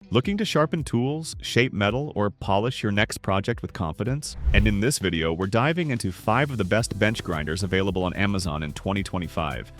Looking to sharpen tools, shape metal, or polish your next project with confidence? And in this video, we're diving into 5 of the best bench grinders available on Amazon in 2025.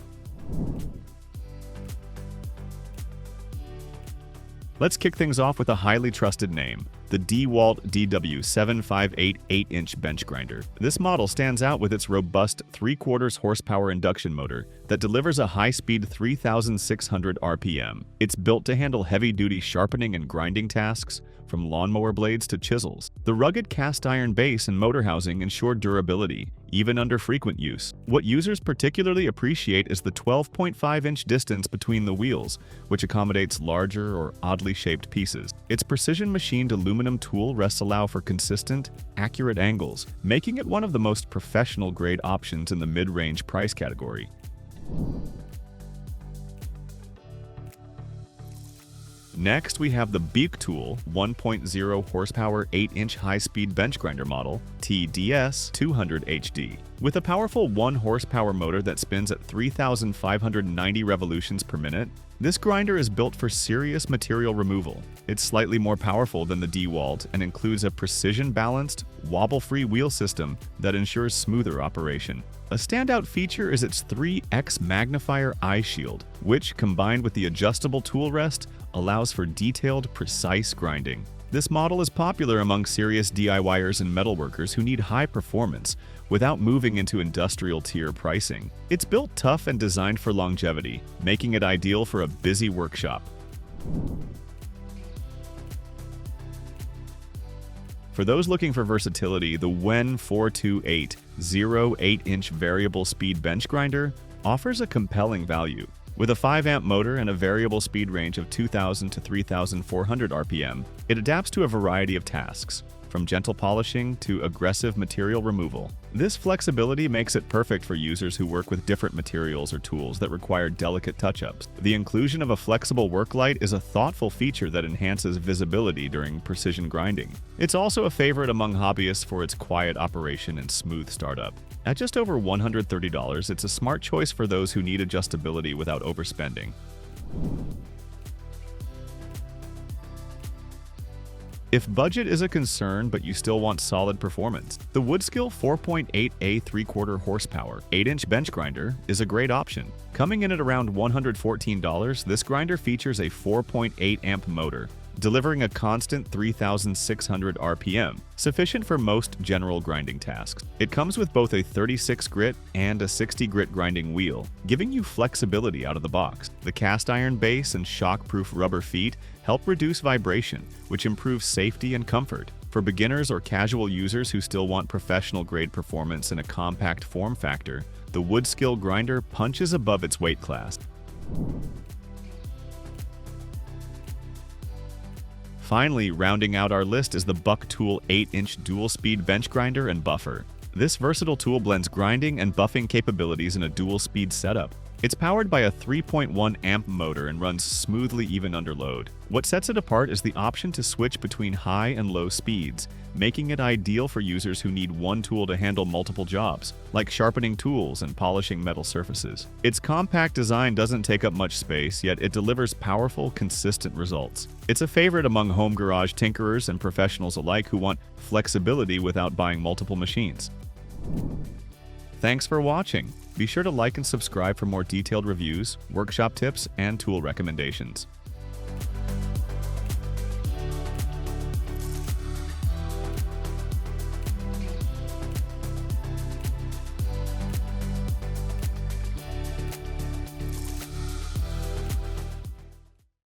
Let's kick things off with a highly trusted name, the DEWALT DW758 8-inch bench grinder. This model stands out with its robust 3/4 horsepower induction motor that delivers a high-speed 3,600 RPM. It's built to handle heavy-duty sharpening and grinding tasks, from lawnmower blades to chisels. The rugged cast-iron base and motor housing ensure durability, even under frequent use. What users particularly appreciate is the 12.5-inch distance between the wheels, which accommodates larger or oddly shaped pieces. Its precision-machined aluminum tool rests allow for consistent, accurate angles, making it one of the most professional-grade options in the mid-range price category. Next, we have the BUCKTOOL 1.0 horsepower 8-inch high-speed bench grinder model, TDS200HD. With a powerful 1 horsepower motor that spins at 3,590 revolutions per minute, this grinder is built for serious material removal. It's slightly more powerful than the DEWALT and includes a precision-balanced, wobble-free wheel system that ensures smoother operation. A standout feature is its 3x magnifier eye shield, which, combined with the adjustable tool rest, allows for detailed, precise grinding. This model is popular among serious DIYers and metalworkers who need high performance without moving into industrial tier pricing. It's built tough and designed for longevity, making it ideal for a busy workshop. For those looking for versatility, the WEN 428 8-inch variable speed bench grinder offers a compelling value. With a 5-amp motor and a variable speed range of 2,000 to 3,400 RPM, it adapts to a variety of tasks, from gentle polishing to aggressive material removal. This flexibility makes it perfect for users who work with different materials or tools that require delicate touch-ups. The inclusion of a flexible work light is a thoughtful feature that enhances visibility during precision grinding. It's also a favorite among hobbyists for its quiet operation and smooth startup. At just over $130, it's a smart choice for those who need adjustability without overspending. If budget is a concern but you still want solid performance, the WOODSKIL 4.8A 3/4 horsepower 8-inch bench grinder is a great option. Coming in at around $114, this grinder features a 4.8 amp motor, delivering a constant 3,600 RPM, sufficient for most general grinding tasks. It comes with both a 36 grit and a 60 grit grinding wheel, giving you flexibility out of the box. The cast iron base and shock-proof rubber feet help reduce vibration, which improves safety and comfort. For beginners or casual users who still want professional-grade performance in a compact form factor, the WOODSKIL grinder punches above its weight class. Finally, rounding out our list is the BUCKTOOL 8-inch dual-speed bench grinder and buffer. This versatile tool blends grinding and buffing capabilities in a dual-speed setup. It's powered by a 3.1 amp motor and runs smoothly even under load. What sets it apart is the option to switch between high and low speeds, making it ideal for users who need one tool to handle multiple jobs, like sharpening tools and polishing metal surfaces. Its compact design doesn't take up much space, yet it delivers powerful, consistent results. It's a favorite among home garage tinkerers and professionals alike who want flexibility without buying multiple machines. Thanks for watching. Be sure to like and subscribe for more detailed reviews, workshop tips, and tool recommendations.